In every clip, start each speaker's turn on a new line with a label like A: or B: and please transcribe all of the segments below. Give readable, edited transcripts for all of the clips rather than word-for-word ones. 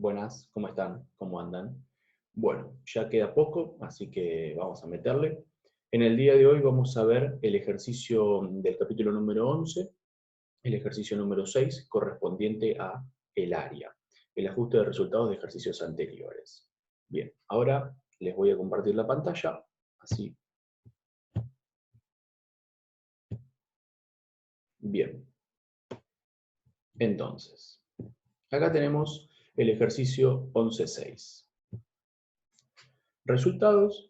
A: Buenas, ¿cómo están? ¿Cómo andan? Bueno, ya queda poco, así que vamos a meterle. En el día de hoy vamos a ver el ejercicio del capítulo número 11, el ejercicio número 6, correspondiente a el área, el ajuste de resultados de ejercicios anteriores. Bien, ahora les voy a compartir la pantalla, así. Bien, entonces, acá tenemos el ejercicio 11.6. Resultados,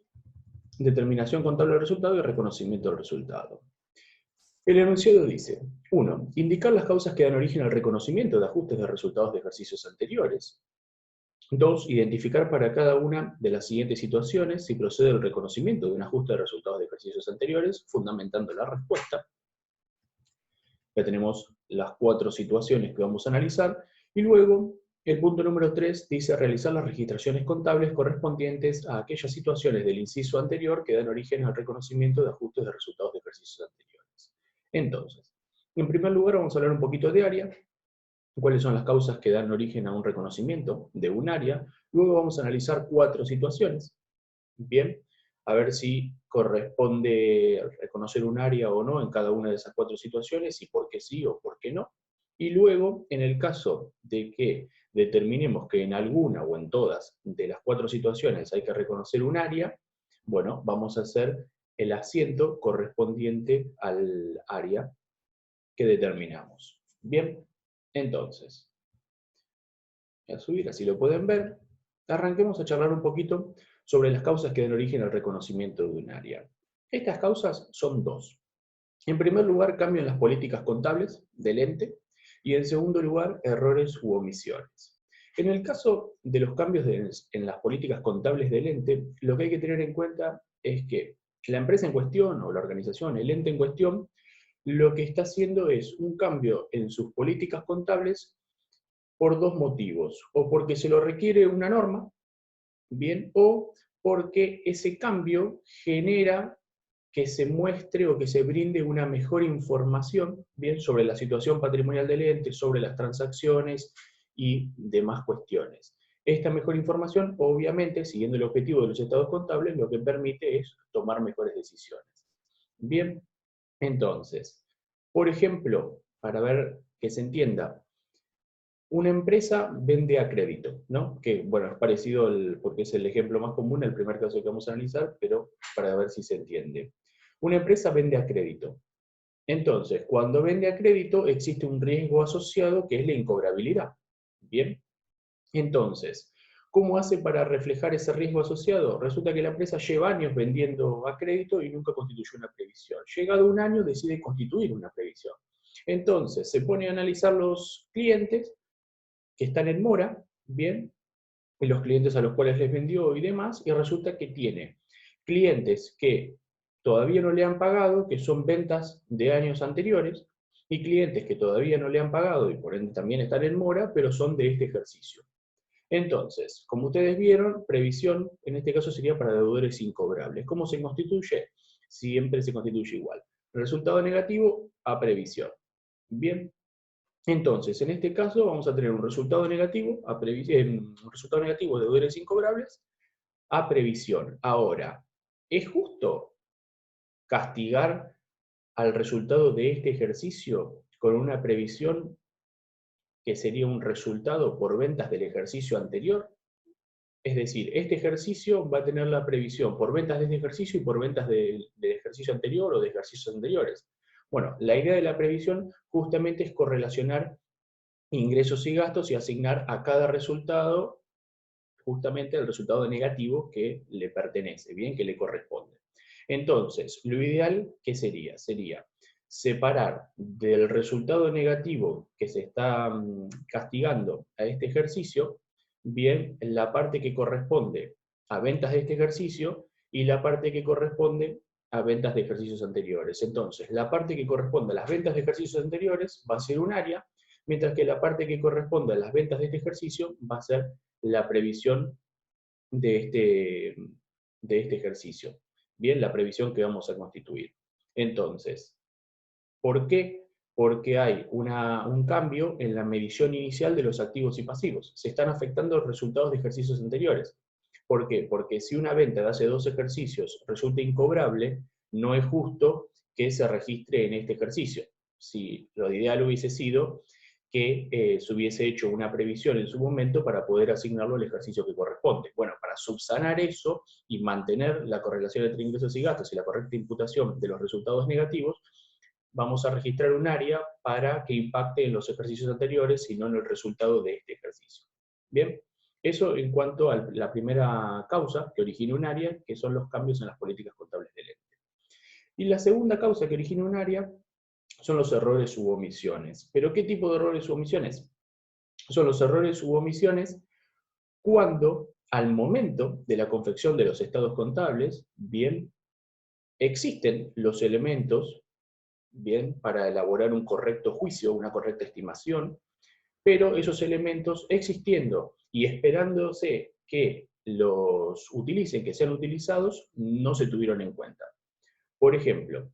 A: determinación contable del resultado y reconocimiento del resultado. El enunciado dice: 1. Indicar las causas que dan origen al reconocimiento de ajustes de resultados de ejercicios anteriores. 2. Identificar para cada una de las siguientes situaciones si procede el reconocimiento de un ajuste de resultados de ejercicios anteriores, fundamentando la respuesta. Ya tenemos las 4 situaciones que vamos a analizar. Y luego, el punto número 3 dice realizar las registraciones contables correspondientes a aquellas situaciones del inciso anterior que dan origen al reconocimiento de ajustes de resultados de ejercicios anteriores. Entonces, en primer lugar vamos a hablar un poquito de área, cuáles son las causas que dan origen a un reconocimiento de un área. Luego vamos a analizar 4 situaciones. Bien, a ver si corresponde reconocer un área o no en cada una de esas 4 situaciones y por qué sí o por qué no. Y luego, en el caso de que determinemos que en alguna o en todas de las 4 situaciones hay que reconocer un área, bueno, vamos a hacer el asiento correspondiente al área que determinamos. Bien, entonces, voy a subir, así lo pueden ver. Arranquemos a charlar un poquito sobre las causas que dan origen al reconocimiento de un área. Estas causas son 2. En primer lugar, cambio en las políticas contables del ente, y en segundo lugar, errores u omisiones. En el caso de los cambios en las políticas contables del ente, lo que hay que tener en cuenta es que la empresa en cuestión, o la organización, el ente en cuestión, lo que está haciendo es un cambio en sus políticas contables por 2 motivos: o porque se lo requiere una norma, bien, o porque ese cambio genera que se muestre o que se brinde una mejor información, bien, sobre la situación patrimonial del ente, sobre las transacciones y demás cuestiones. Esta mejor información, obviamente, siguiendo el objetivo de los estados contables, lo que permite es tomar mejores decisiones. Bien, entonces, por ejemplo, para ver que se entienda, una empresa vende a crédito, ¿no? Que, bueno, es parecido, porque es el ejemplo más común, el primer caso que vamos a analizar, pero para ver si se entiende. Una empresa vende a crédito. Entonces, cuando vende a crédito, existe un riesgo asociado que es la incobrabilidad. Bien, entonces, ¿cómo hace para reflejar ese riesgo asociado? Resulta que la empresa lleva años vendiendo a crédito y nunca constituyó una previsión. Llegado un año, decide constituir una previsión. Entonces, se pone a analizar los clientes que están en mora, bien, y los clientes a los cuales les vendió y demás, y resulta que tiene clientes que todavía no le han pagado, que son ventas de años anteriores, y clientes que todavía no le han pagado y por ende también están en mora, pero son de este ejercicio. Entonces, como ustedes vieron, previsión en este caso sería para deudores incobrables. ¿Cómo se constituye? Siempre se constituye igual. Resultado negativo a previsión. Bien, entonces, en este caso vamos a tener un resultado negativo, un resultado negativo de deudores incobrables a previsión. Ahora, ¿es justo castigar al resultado de este ejercicio con una previsión que sería un resultado por ventas del ejercicio anterior? Es decir, este ejercicio va a tener la previsión por ventas de este ejercicio y por ventas del ejercicio anterior o de ejercicios anteriores. Bueno, la idea de la previsión justamente es correlacionar ingresos y gastos y asignar a cada resultado justamente el resultado negativo que le pertenece, bien, que le corresponde. Entonces, lo ideal, ¿qué sería? Sería separar del resultado negativo que se está castigando a este ejercicio, bien, la parte que corresponde a ventas de este ejercicio y la parte que corresponde a ventas de ejercicios anteriores. Entonces, la parte que corresponde a las ventas de ejercicios anteriores va a ser un área, mientras que la parte que corresponde a las ventas de este ejercicio va a ser la previsión de este ejercicio. Bien, la previsión que vamos a constituir. Entonces, ¿por qué porque hay un cambio en la medición inicial de los activos y pasivos. Se están afectando los resultados de ejercicios anteriores. ¿Por qué? Porque si una venta de hace 2 ejercicios resulta incobrable, no es justo que se registre en este ejercicio. Si lo ideal hubiese sido que se hubiese hecho una previsión en su momento para poder asignarlo al ejercicio que corresponde. Bueno, para subsanar eso y mantener la correlación entre ingresos y gastos y la correcta imputación de los resultados negativos, vamos a registrar un área para que impacte en los ejercicios anteriores y no en el resultado de este ejercicio. Bien, eso en cuanto a la primera causa que origina un área, que son los cambios en las políticas contables del ente. Y la segunda causa que origina un área son los errores u omisiones. ¿Pero qué tipo de errores u omisiones? Son los errores u omisiones cuando al momento de la confección de los estados contables, bien, existen los elementos, bien, para elaborar un correcto juicio, una correcta estimación, pero esos elementos existiendo y esperándose que los utilicen, que sean utilizados, no se tuvieron en cuenta. Por ejemplo,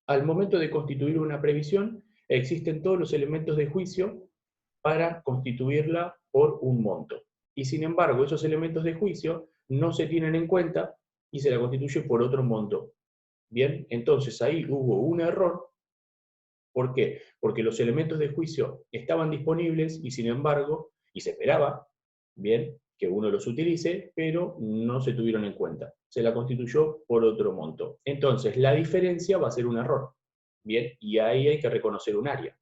A: al momento de constituir una previsión, existen todos los elementos de juicio para constituirla por un monto. Y sin embargo, esos elementos de juicio no se tienen en cuenta y se la constituye por otro monto. Bien, entonces ahí hubo un error. ¿Por qué? Porque los elementos de juicio estaban disponibles y sin embargo, y se esperaba, bien, que uno los utilice, pero no se tuvieron en cuenta. Se la constituyó por otro monto. Entonces, la diferencia va a ser un error. Bien, y ahí hay que reconocer un área.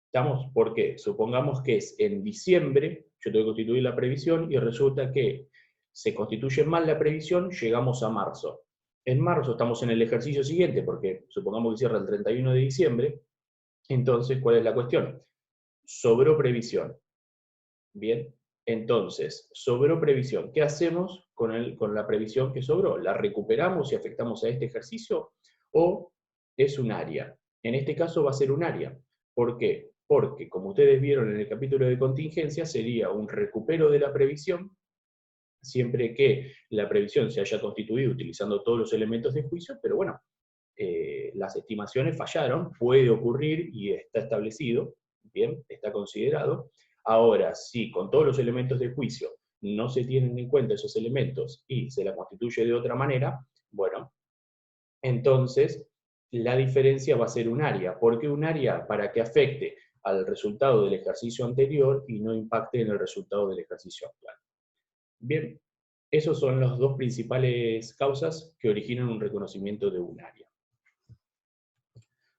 A: ¿Estamos? ¿Por qué? Supongamos que es en diciembre, yo tengo que constituir la previsión y resulta que se constituye mal la previsión, llegamos a marzo. En marzo estamos en el ejercicio siguiente, porque supongamos que cierra el 31 de diciembre, entonces, ¿cuál es la cuestión? Sobró previsión. Bien, entonces, sobró previsión. ¿Qué hacemos con la previsión que sobró? ¿La recuperamos y afectamos a este ejercicio? ¿O es un área? En este caso va a ser un área. ¿Por qué? Porque, como ustedes vieron en el capítulo de contingencia, sería un recupero de la previsión, siempre que la previsión se haya constituido utilizando todos los elementos de juicio, pero bueno, las estimaciones fallaron, puede ocurrir y está establecido, bien, está considerado. Ahora, si con todos los elementos de juicio no se tienen en cuenta esos elementos y se la constituye de otra manera, bueno, entonces la diferencia va a ser un área. ¿Por qué un área? Para que afecte al resultado del ejercicio anterior y no impacte en el resultado del ejercicio actual. Bien, esos son las dos principales causas que originan un reconocimiento de un área.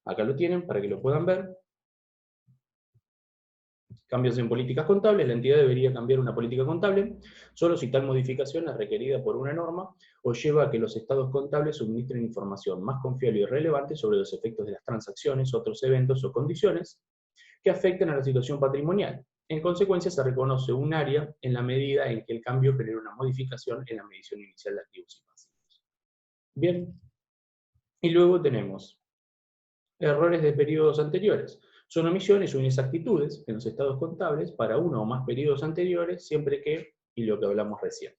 A: Acá lo tienen para que lo puedan ver. Cambios en políticas contables. La entidad debería cambiar una política contable solo si tal modificación es requerida por una norma o lleva a que los estados contables suministren información más confiable y relevante sobre los efectos de las transacciones, otros eventos o condiciones que afecten a la situación patrimonial. En consecuencia, se reconoce un área en la medida en que el cambio genera una modificación en la medición inicial de activos y pasivos. Bien, y luego tenemos errores de periodos anteriores. Son omisiones o inexactitudes en los estados contables para uno o más periodos anteriores, siempre que, y lo que hablamos recién,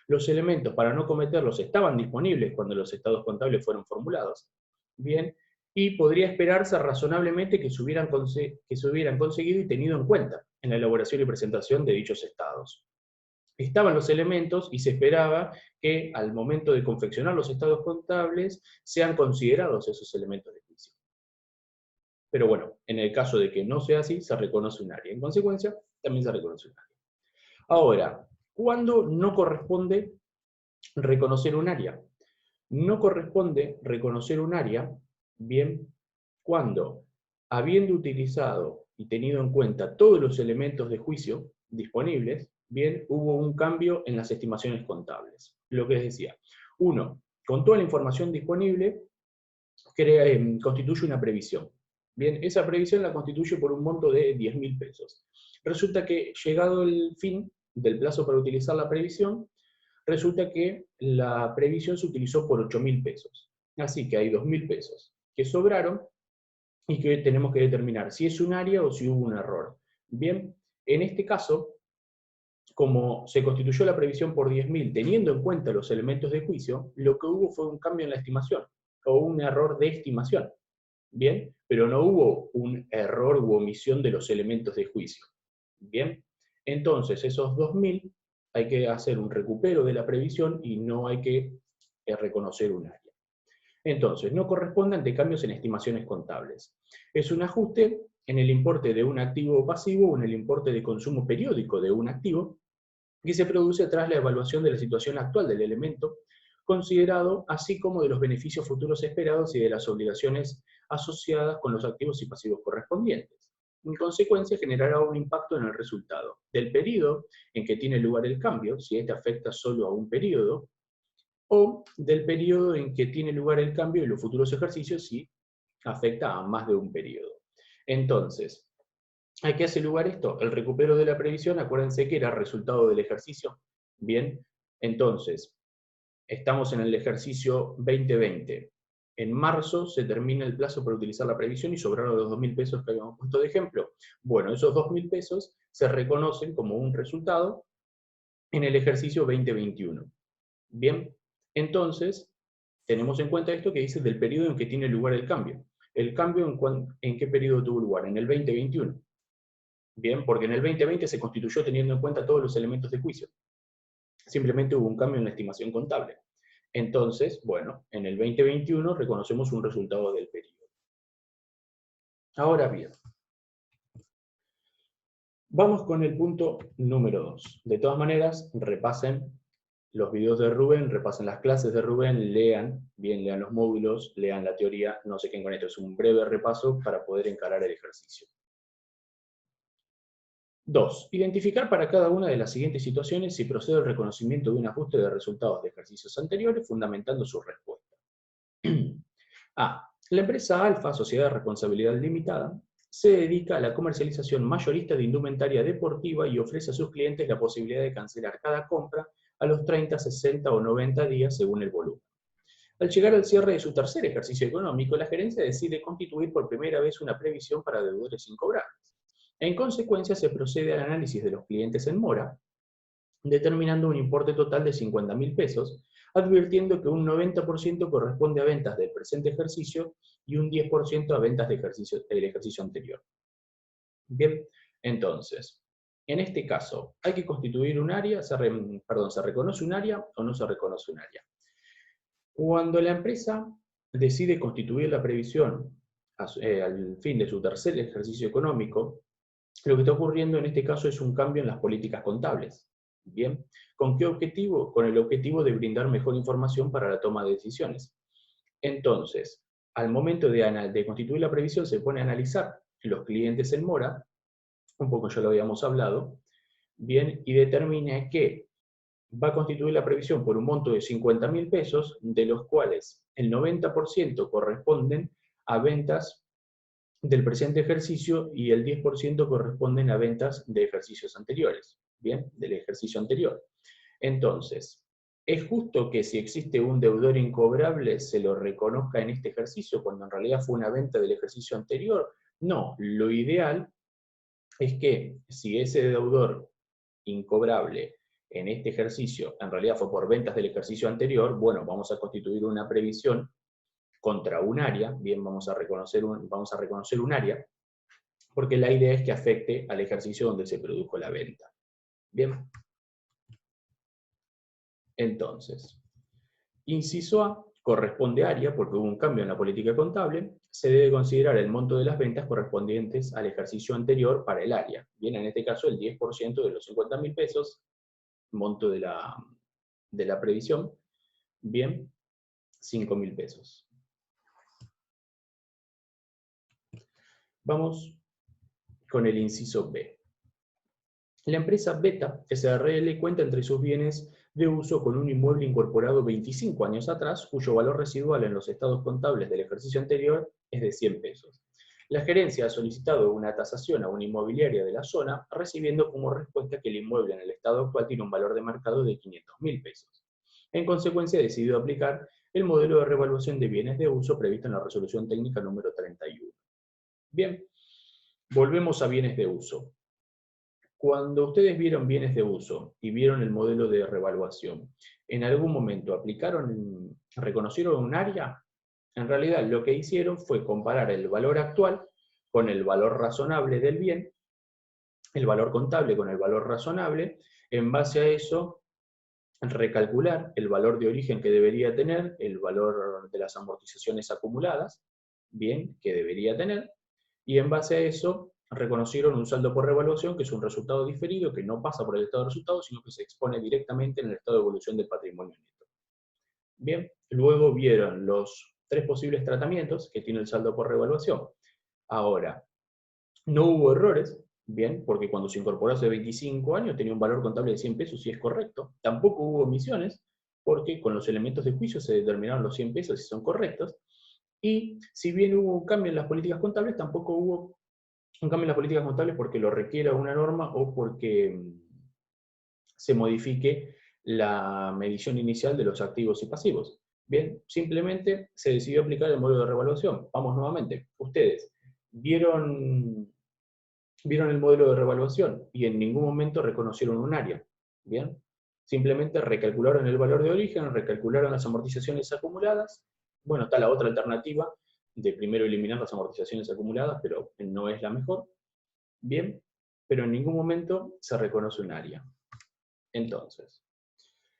A: los elementos para no cometerlos estaban disponibles cuando los estados contables fueron formulados. Bien, y podría esperarse razonablemente que se hubieran conseguido y tenido en cuenta en la elaboración y presentación de dichos estados. Estaban los elementos y se esperaba que al momento de confeccionar los estados contables sean considerados esos elementos de juicio. Pero bueno, en el caso de que no sea así, se reconoce un área. En consecuencia, también se reconoce un área. Ahora, ¿cuándo no corresponde reconocer un área? No corresponde reconocer un área, bien, cuando, habiendo utilizado y tenido en cuenta todos los elementos de juicio disponibles, bien, hubo un cambio en las estimaciones contables. Lo que les decía, uno, con toda la información disponible, constituye una previsión. Bien, esa previsión la constituye por un monto de 10.000 pesos. Resulta que, llegado el fin del plazo para utilizar la previsión, resulta que la previsión se utilizó por 8.000 pesos. Así que hay 2.000 pesos que sobraron y que tenemos que determinar si es un área o si hubo un error. Bien, en este caso, como se constituyó la previsión por 10.000 teniendo en cuenta los elementos de juicio, lo que hubo fue un cambio en la estimación, o un error de estimación. Bien, pero no hubo un error u omisión de los elementos de juicio. Bien, entonces esos 2.000 hay que hacer un recupero de la previsión y no hay que reconocer un área. Entonces, no corresponde ante cambios en estimaciones contables. Es un ajuste en el importe de un activo pasivo o en el importe de consumo periódico de un activo que se produce tras la evaluación de la situación actual del elemento considerado, así como de los beneficios futuros esperados y de las obligaciones asociadas con los activos y pasivos correspondientes. En consecuencia, generará un impacto en el resultado del periodo en que tiene lugar el cambio, si este afecta solo a un periodo, o del periodo en que tiene lugar el cambio y los futuros ejercicios si afecta a más de un periodo. Entonces, ¿a qué hace lugar esto? El recupero de la previsión, acuérdense que era resultado del ejercicio. Bien, entonces, estamos en el ejercicio 2020. En marzo se termina el plazo para utilizar la previsión y sobraron los 2.000 pesos que habíamos puesto de ejemplo. Bueno, esos 2.000 pesos se reconocen como un resultado en el ejercicio 2021. Bien, entonces, tenemos en cuenta esto que dice del periodo en que tiene lugar el cambio. ¿El cambio en qué periodo tuvo lugar? En el 2021. Bien, porque en el 2020 se constituyó teniendo en cuenta todos los elementos de juicio. Simplemente hubo un cambio en la estimación contable. Entonces, bueno, en el 2021 reconocemos un resultado del periodo. Ahora bien, vamos con el punto número 2. De todas maneras, repasen los videos de Rubén, repasen las clases de Rubén, lean los módulos, lean la teoría, no se queden con esto, es un breve repaso para poder encarar el ejercicio. 2. Identificar para cada una de las siguientes situaciones si procede el reconocimiento de un ajuste de resultados de ejercicios anteriores, fundamentando su respuesta. A. La empresa Alfa, Sociedad de Responsabilidad Limitada, se dedica a la comercialización mayorista de indumentaria deportiva y ofrece a sus clientes la posibilidad de cancelar cada compra a los 30, 60 o 90 días según el volumen. Al llegar al cierre de su tercer ejercicio económico, la gerencia decide constituir por primera vez una previsión para deudores incobrables. En consecuencia, se procede al análisis de los clientes en mora, determinando un importe total de 50.000 pesos, advirtiendo que un 90% corresponde a ventas del presente ejercicio y un 10% a ventas del ejercicio anterior. Bien, entonces, en este caso, ¿hay que constituir un área? ¿Se reconoce un área o no se reconoce un área? Cuando la empresa decide constituir la previsión al fin de su tercer ejercicio económico, lo que está ocurriendo en este caso es un cambio en las políticas contables. Bien, ¿con qué objetivo? Con el objetivo de brindar mejor información para la toma de decisiones. Entonces, al momento de constituir la previsión, se pone a analizar los clientes en mora, un poco ya lo habíamos hablado, bien, y determina que va a constituir la previsión por un monto de 50.000 pesos, de los cuales el 90% corresponden a ventas del presente ejercicio y el 10% corresponden a ventas de ejercicios anteriores, ¿bien? Del ejercicio anterior. Entonces, ¿es justo que si existe un deudor incobrable se lo reconozca en este ejercicio cuando en realidad fue una venta del ejercicio anterior? No, lo ideal es que si ese deudor incobrable en este ejercicio en realidad fue por ventas del ejercicio anterior, bueno, vamos a constituir una previsión contra un área, bien, vamos a reconocer un área, porque la idea es que afecte al ejercicio donde se produjo la venta. Bien. Entonces, inciso A, corresponde área porque hubo un cambio en la política contable, se debe considerar el monto de las ventas correspondientes al ejercicio anterior para el área. Bien, en este caso el 10% de los 50.000 pesos, monto de la previsión, bien, 5.000 pesos. Vamos con el inciso B. La empresa Beta SRL cuenta entre sus bienes de uso con un inmueble incorporado 25 años atrás, cuyo valor residual en los estados contables del ejercicio anterior es de 100 pesos. La gerencia ha solicitado una tasación a una inmobiliaria de la zona, recibiendo como respuesta que el inmueble en el estado actual tiene un valor de mercado de 500.000 pesos. En consecuencia, ha decidido aplicar el modelo de revaluación de bienes de uso previsto en la resolución técnica número 31. Bien, volvemos a bienes de uso. Cuando ustedes vieron bienes de uso y vieron el modelo de revaluación, ¿en algún momento reconocieron un área? En realidad lo que hicieron fue comparar el valor actual con el valor razonable del bien, el valor contable con el valor razonable, en base a eso recalcular el valor de origen que debería tener, el valor de las amortizaciones acumuladas, bien, que debería tener, y en base a eso reconocieron un saldo por revaluación, que es un resultado diferido que no pasa por el estado de resultados, sino que se expone directamente en el estado de evolución del patrimonio neto. Bien, luego vieron los 3 posibles tratamientos que tiene el saldo por revaluación. Ahora, no hubo errores, bien, porque cuando se incorporó hace 25 años tenía un valor contable de 100 pesos y es correcto. Tampoco hubo omisiones, porque con los elementos de juicio se determinaron los 100 pesos y son correctos. Y si bien hubo un cambio en las políticas contables, tampoco hubo un cambio en las políticas contables porque lo requiera una norma o porque se modifique la medición inicial de los activos y pasivos. Bien, simplemente se decidió aplicar el modelo de revaluación. Vamos nuevamente. Ustedes vieron el modelo de revaluación y en ningún momento reconocieron un área. Bien, simplemente recalcularon el valor de origen, recalcularon las amortizaciones acumuladas. Bueno, está la otra alternativa de primero eliminar las amortizaciones acumuladas, pero no es la mejor. Bien, pero en ningún momento se reconoce un área. Entonces,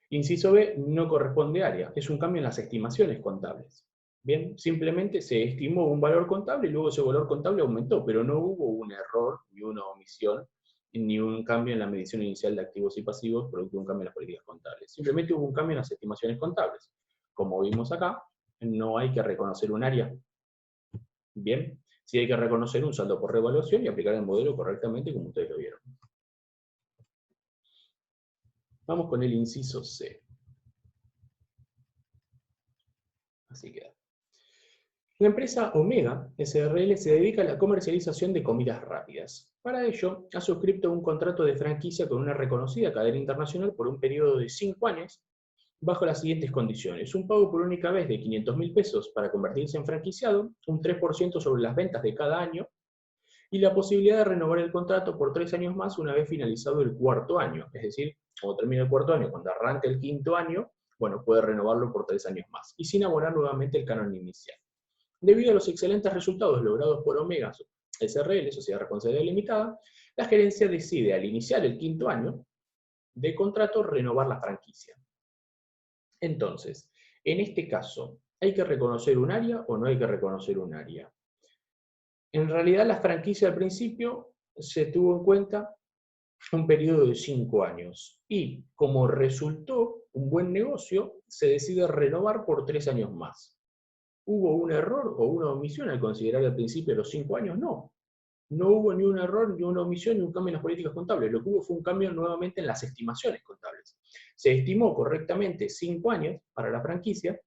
A: inciso B, no corresponde área, es un cambio en las estimaciones contables. Bien, simplemente se estimó un valor contable y luego ese valor contable aumentó, pero no hubo un error, ni una omisión, ni un cambio en la medición inicial de activos y pasivos producto de un cambio en las políticas contables. Simplemente hubo un cambio en las estimaciones contables. Como vimos acá, no hay que reconocer un área. Bien, sí hay que reconocer un saldo por revaluación y aplicar el modelo correctamente como ustedes lo vieron. Vamos con el inciso C. Así queda. La empresa Omega SRL se dedica a la comercialización de comidas rápidas. Para ello, ha suscrito un contrato de franquicia con una reconocida cadena internacional por un periodo de 5 años, bajo las siguientes condiciones: un pago por única vez de 500.000 pesos para convertirse en franquiciado, un 3% sobre las ventas de cada año, y la posibilidad de renovar el contrato por 3 años más una vez finalizado el 4.º año. Es decir, cuando termine el 4.º año, cuando arranque el 5.º año, bueno, puede renovarlo por 3 años más, y sin abonar nuevamente el canon inicial. Debido a los excelentes resultados logrados por Omega SRL, Sociedad Responsabilidad Limitada, la gerencia decide al iniciar el 5.º año de contrato renovar la franquicia. Entonces, en este caso, ¿hay que reconocer un área o no hay que reconocer un área? En realidad la franquicia al principio se tuvo en cuenta un periodo de 5 años y como resultó un buen negocio, se decide renovar por 3 años más. ¿Hubo un error o una omisión al considerar al principio los 5 años? No. No hubo ni un error, ni una omisión, ni un cambio en las políticas contables. Lo que hubo fue un cambio nuevamente en las estimaciones contables. Se estimó correctamente 5 años para la franquicia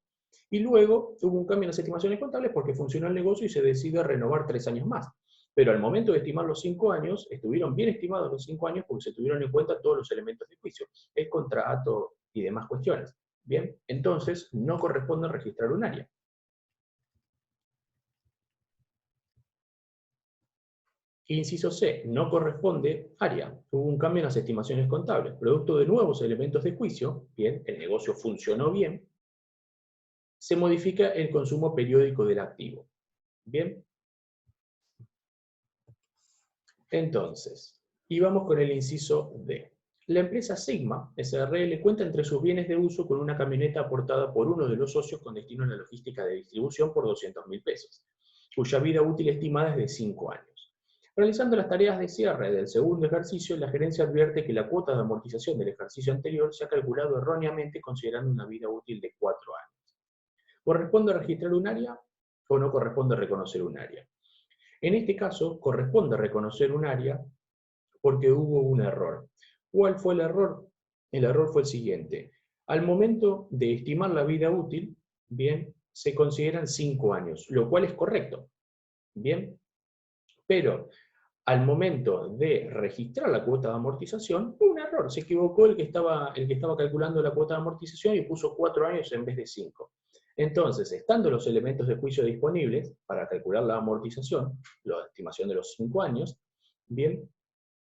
A: y luego hubo un cambio en las estimaciones contables porque funcionó el negocio y se decide renovar 3 años más. Pero al momento de estimar los 5 años, estuvieron bien estimados los 5 años porque se tuvieron en cuenta todos los elementos de juicio, el contrato y demás cuestiones. Bien, entonces no corresponde registrar un área. Inciso C, no corresponde área. Hubo un cambio en las estimaciones contables. Producto de nuevos elementos de juicio, bien, el negocio funcionó bien, se modifica el consumo periódico del activo. Bien. Entonces, y vamos con el inciso D. La empresa Sigma SRL cuenta entre sus bienes de uso con una camioneta aportada por uno de los socios con destino a la logística de distribución por 200.000 pesos, cuya vida útil estimada es de 5 años. Realizando las tareas de cierre del segundo ejercicio, la gerencia advierte que la cuota de amortización del ejercicio anterior se ha calculado erróneamente considerando una vida útil de 4 años. ¿Corresponde registrar un área o no corresponde reconocer un área? En este caso, corresponde reconocer un área porque hubo un error. ¿Cuál fue el error? El error fue el siguiente. Al momento de estimar la vida útil, bien, se consideran 5 años, lo cual es correcto. Bien, pero al momento de registrar la cuota de amortización, hubo un error. Se equivocó el que estaba calculando la cuota de amortización y puso 4 años en vez de 5. Entonces, estando los elementos de juicio disponibles para calcular la amortización, la estimación de los 5 años, bien,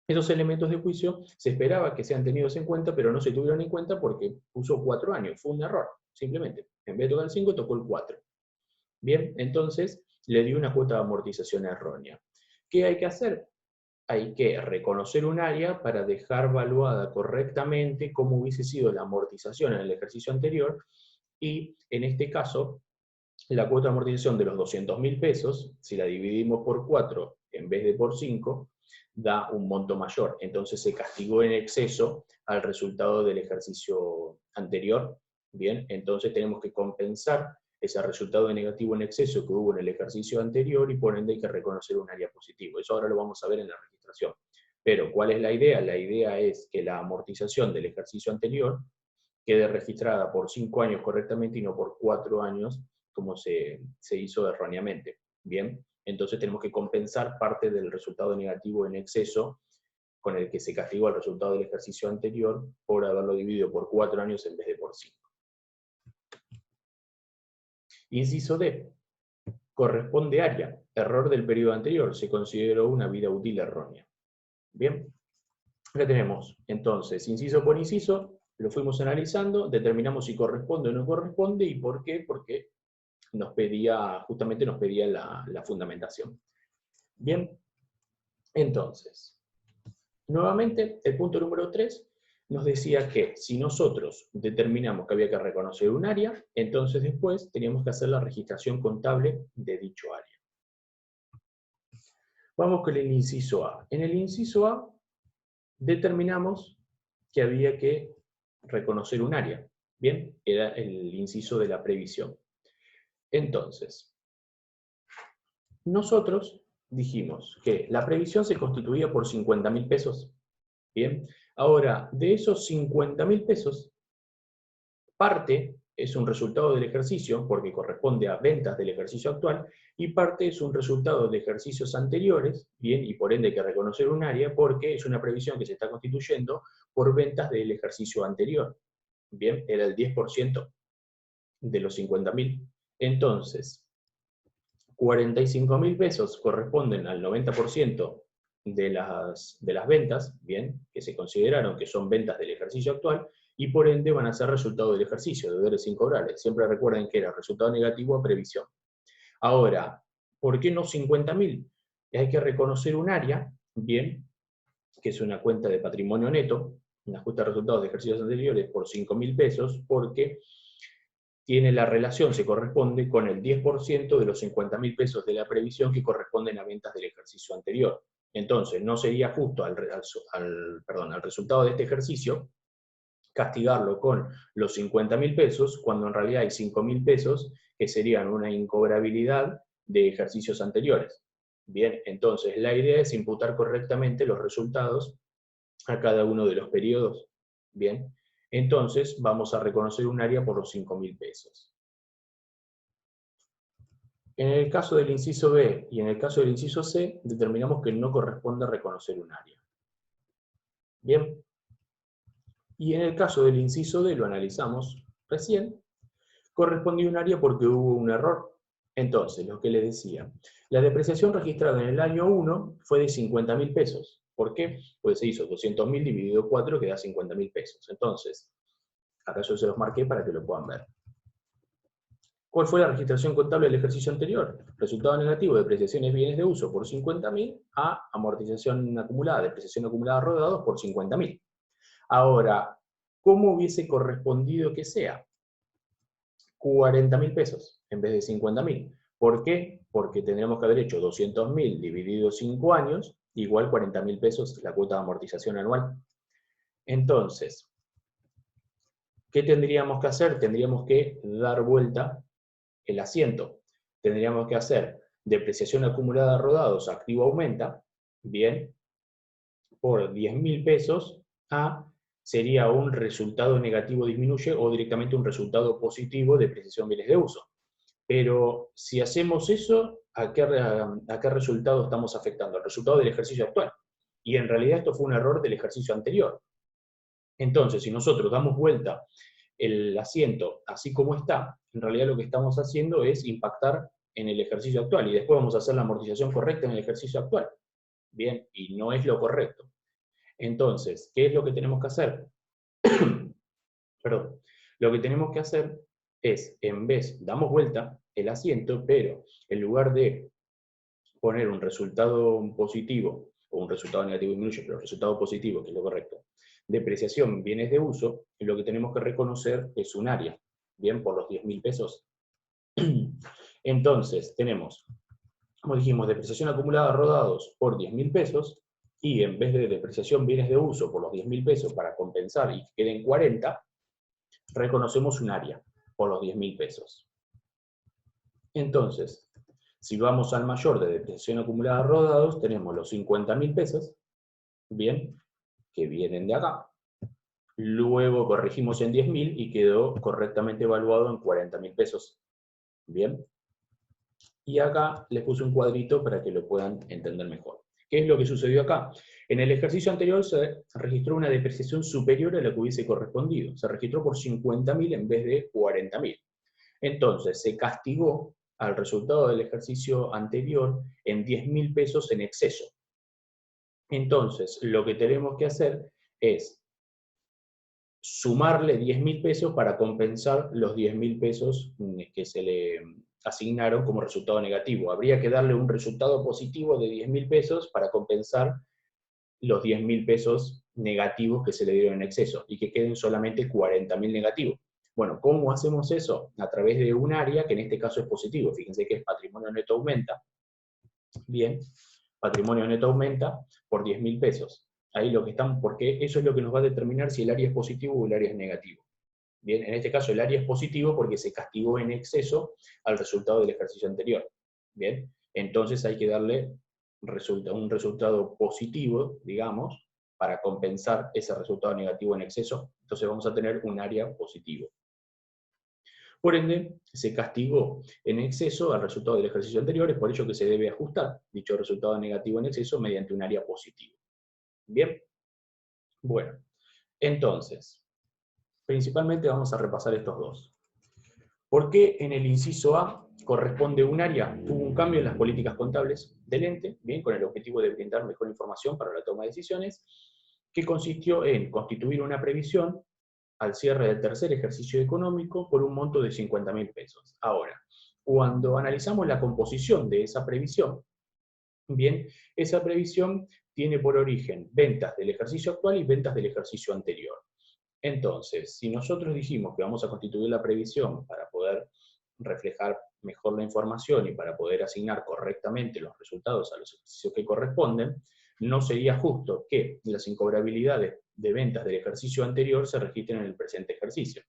A: esos elementos de juicio se esperaba que sean tenidos en cuenta, pero no se tuvieron en cuenta porque puso 4 años. Fue un error, simplemente. En vez de tocar el 5, tocó el 4. Bien, entonces le dio una cuota de amortización errónea. ¿Qué hay que hacer? Hay que reconocer un área para dejar valuada correctamente cómo hubiese sido la amortización en el ejercicio anterior, y en este caso, la cuota de amortización de los 200.000 pesos, si la dividimos por 4 en vez de por 5, da un monto mayor. Entonces se castigó en exceso al resultado del ejercicio anterior. Bien, entonces tenemos que compensar ese resultado negativo en exceso que hubo en el ejercicio anterior, y por ende hay que reconocer un área positivo. Eso ahora lo vamos a ver en la registración. Pero, ¿cuál es la idea? La idea es que la amortización del ejercicio anterior quede registrada por 5 años correctamente y no por 4 años, como se hizo erróneamente. Bien, entonces tenemos que compensar parte del resultado negativo en exceso con el que se castigó el resultado del ejercicio anterior por haberlo dividido por 4 años en vez de por 5. Inciso D. Corresponde área. Error del periodo anterior. Se consideró una vida útil errónea. Bien. Acá tenemos, entonces, inciso por inciso, lo fuimos analizando, determinamos si corresponde o no corresponde, y por qué, porque justamente nos pedía la fundamentación. Bien, entonces, nuevamente, el punto número 3 nos decía que si nosotros determinamos que había que reconocer un área, entonces después teníamos que hacer la registración contable de dicho área. Vamos con el inciso A. En el inciso A determinamos que había que reconocer un área. Bien, era el inciso de la previsión. Entonces, nosotros dijimos que la previsión se constituía por 50.000 pesos. Bien, ahora, de esos 50.000 pesos, parte es un resultado del ejercicio, porque corresponde a ventas del ejercicio actual, y parte es un resultado de ejercicios anteriores, bien, y por ende hay que reconocer un área, porque es una previsión que se está constituyendo por ventas del ejercicio anterior. Bien, era el 10% de los 50.000. Entonces, 45.000 pesos corresponden al 90% de las ventas, bien, que se consideraron que son ventas del ejercicio actual, y por ende van a ser resultado del ejercicio, deudores incobrables. Siempre recuerden que era resultado negativo a previsión. Ahora, ¿por qué no 50.000? Hay que reconocer un área, bien, que es una cuenta de patrimonio neto, un ajuste de resultados de ejercicios anteriores por 5.000 pesos, porque tiene la relación, se corresponde con el 10% de los 50.000 pesos de la previsión que corresponden a ventas del ejercicio anterior. Entonces, no sería justo al resultado de este ejercicio castigarlo con los 50.000 pesos, cuando en realidad hay 5.000 pesos que serían una incobrabilidad de ejercicios anteriores. Bien, entonces la idea es imputar correctamente los resultados a cada uno de los periodos. Bien, entonces vamos a reconocer un área por los 5.000 pesos. En el caso del inciso B y en el caso del inciso C, determinamos que no corresponde reconocer un área. Bien. Y en el caso del inciso D, lo analizamos recién, correspondía un área porque hubo un error. Entonces, lo que les decía, la depreciación registrada en el año 1 fue de 50.000 pesos. ¿Por qué? Pues se hizo 200.000 dividido 4, que da 50.000 pesos. Entonces, acá yo se los marqué para que lo puedan ver. ¿Cuál fue la registración contable del ejercicio anterior? Resultado negativo, depreciaciones bienes de uso por 50.000 a amortización acumulada, depreciación acumulada rodados por 50.000. Ahora, ¿cómo hubiese correspondido que sea? 40.000 pesos en vez de 50.000. ¿Por qué? Porque tendríamos que haber hecho 200.000 dividido 5 años, igual 40.000 pesos la cuota de amortización anual. Entonces, ¿qué tendríamos que hacer? Tendríamos que dar vuelta el asiento. Tendríamos que hacer depreciación acumulada rodados, activo aumenta, bien, por 10.000 pesos a sería un resultado negativo disminuye o directamente un resultado positivo de depreciación bienes de uso. Pero si hacemos eso, ¿a qué resultado estamos afectando? Al resultado del ejercicio actual. Y en realidad esto fue un error del ejercicio anterior. Entonces, si nosotros damos vuelta el asiento así como está, en realidad lo que estamos haciendo es impactar en el ejercicio actual, y después vamos a hacer la amortización correcta en el ejercicio actual. Bien, y no es lo correcto. Entonces, ¿qué es lo que tenemos que hacer? Perdón. Lo que tenemos que hacer es, en vez, damos vuelta el asiento, pero en lugar de poner un resultado positivo, o un resultado negativo disminuye, pero resultado positivo, que es lo correcto, depreciación, bienes de uso, lo que tenemos que reconocer es un área, bien, por los 10.000 pesos. Entonces, tenemos, como dijimos, depreciación acumulada rodados por 10.000 pesos, y en vez de depreciación bienes de uso por los 10.000 pesos para compensar y que queden 40, reconocemos un área por los 10.000 pesos. Entonces, si vamos al mayor de depreciación acumulada rodados, tenemos los 50.000 pesos, bien, que vienen de acá. Luego corregimos en 10.000 y quedó correctamente evaluado en 40.000 pesos. Bien. Y acá les puse un cuadrito para que lo puedan entender mejor. ¿Qué es lo que sucedió acá? En el ejercicio anterior se registró una depreciación superior a la que hubiese correspondido. Se registró por 50.000 en vez de 40.000. Entonces se castigó al resultado del ejercicio anterior en 10.000 pesos en exceso. Entonces, lo que tenemos que hacer es sumarle 10.000 pesos para compensar los 10.000 pesos que se le asignaron como resultado negativo. Habría que darle un resultado positivo de 10.000 pesos para compensar los 10.000 pesos negativos que se le dieron en exceso y que queden solamente 40.000 negativos. Bueno, ¿cómo hacemos eso? A través de un área que en este caso es positivo. Fíjense que es patrimonio neto aumenta. Bien, patrimonio neto aumenta por 10.000 pesos. Ahí lo que están, porque eso es lo que nos va a determinar si el área es positivo o el área es negativo. Bien, en este caso el área es positivo porque se castigó en exceso al resultado del ejercicio anterior. Bien, entonces hay que darle un resultado positivo, digamos, para compensar ese resultado negativo en exceso. Entonces vamos a tener un área positivo. Por ende, se castigó en exceso al resultado del ejercicio anterior, es por ello que se debe ajustar dicho resultado negativo en exceso mediante un área positivo. Bien, bueno, entonces, principalmente vamos a repasar estos dos. ¿Por qué en el inciso A corresponde un área? Hubo un cambio en las políticas contables del ente, bien, con el objetivo de brindar mejor información para la toma de decisiones, que consistió en constituir una previsión al cierre del tercer ejercicio económico por un monto de 50.000 pesos. Ahora, cuando analizamos la composición de esa previsión, bien, esa previsión tiene por origen ventas del ejercicio actual y ventas del ejercicio anterior. Entonces, si nosotros dijimos que vamos a constituir la previsión para poder reflejar mejor la información y para poder asignar correctamente los resultados a los ejercicios que corresponden, no sería justo que las incobrabilidades de ventas del ejercicio anterior se registren en el presente ejercicio.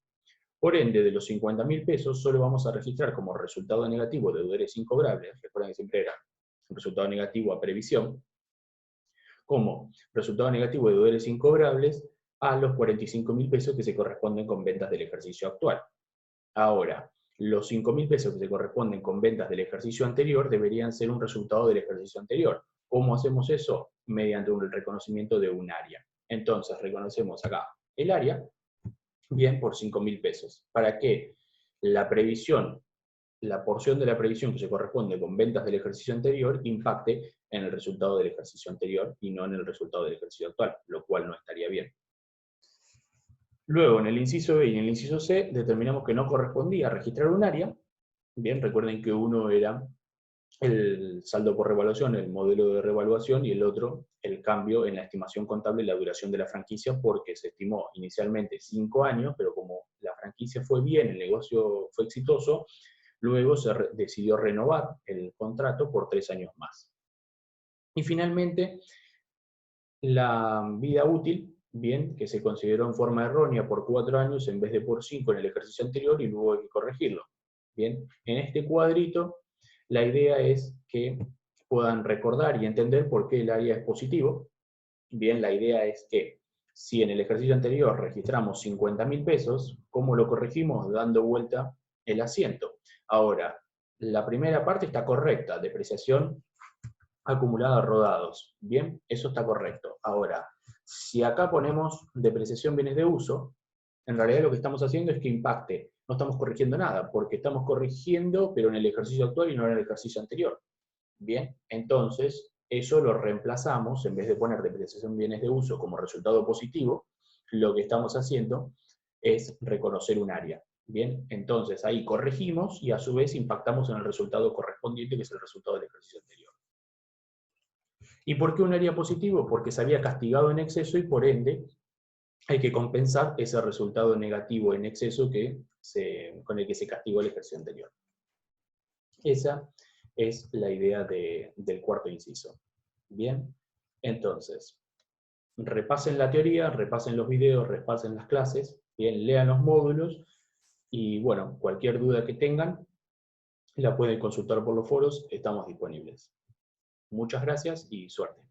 A: Por ende, de los 50.000 pesos, solo vamos a registrar como resultado negativo de deudores incobrables, recuerden que siempre era un resultado negativo a previsión, como resultado negativo de deudores incobrables a los 45.000 pesos que se corresponden con ventas del ejercicio actual. Ahora, los 5.000 pesos que se corresponden con ventas del ejercicio anterior deberían ser un resultado del ejercicio anterior. ¿Cómo hacemos eso? Mediante un reconocimiento de un área. Entonces, reconocemos acá el área, bien, por 5.000 pesos. ¿Para qué? La previsión, la porción de la previsión que se corresponde con ventas del ejercicio anterior impacte en el resultado del ejercicio anterior y no en el resultado del ejercicio actual, lo cual no estaría bien. Luego, en el inciso B y en el inciso C, determinamos que no correspondía registrar un área. Bien, recuerden que uno era el saldo por revaluación, el modelo de revaluación, y el otro, el cambio en la estimación contable y la duración de la franquicia, porque se estimó inicialmente 5 años, pero como la franquicia fue bien, el negocio fue exitoso, luego se decidió renovar el contrato por 3 años más. Y finalmente, la vida útil, bien, que se consideró en forma errónea por 4 años en vez de por 5 en el ejercicio anterior y luego hay que corregirlo. Bien, en este cuadrito la idea es que puedan recordar y entender por qué el área es positivo. Bien, la idea es que si en el ejercicio anterior registramos 50.000 pesos, ¿cómo lo corregimos? Dando vuelta el asiento. Ahora, la primera parte está correcta, depreciación acumulada rodados. Bien, eso está correcto. Ahora, si acá ponemos depreciación bienes de uso, en realidad lo que estamos haciendo es que impacte. No estamos corrigiendo nada, porque estamos corrigiendo, pero en el ejercicio actual y no en el ejercicio anterior. Bien, entonces, eso lo reemplazamos, en vez de poner depreciación bienes de uso como resultado positivo, lo que estamos haciendo es reconocer un área. Bien, entonces ahí corregimos y a su vez impactamos en el resultado correspondiente, que es el resultado del ejercicio anterior. ¿Y por qué un área positivo? Porque se había castigado en exceso y por ende hay que compensar ese resultado negativo en exceso con el que se castigó el ejercicio anterior. Esa es la idea del cuarto inciso. Bien, entonces, repasen la teoría, repasen los videos, repasen las clases, bien, lean los módulos y bueno, cualquier duda que tengan la pueden consultar por los foros, estamos disponibles. Muchas gracias y suerte.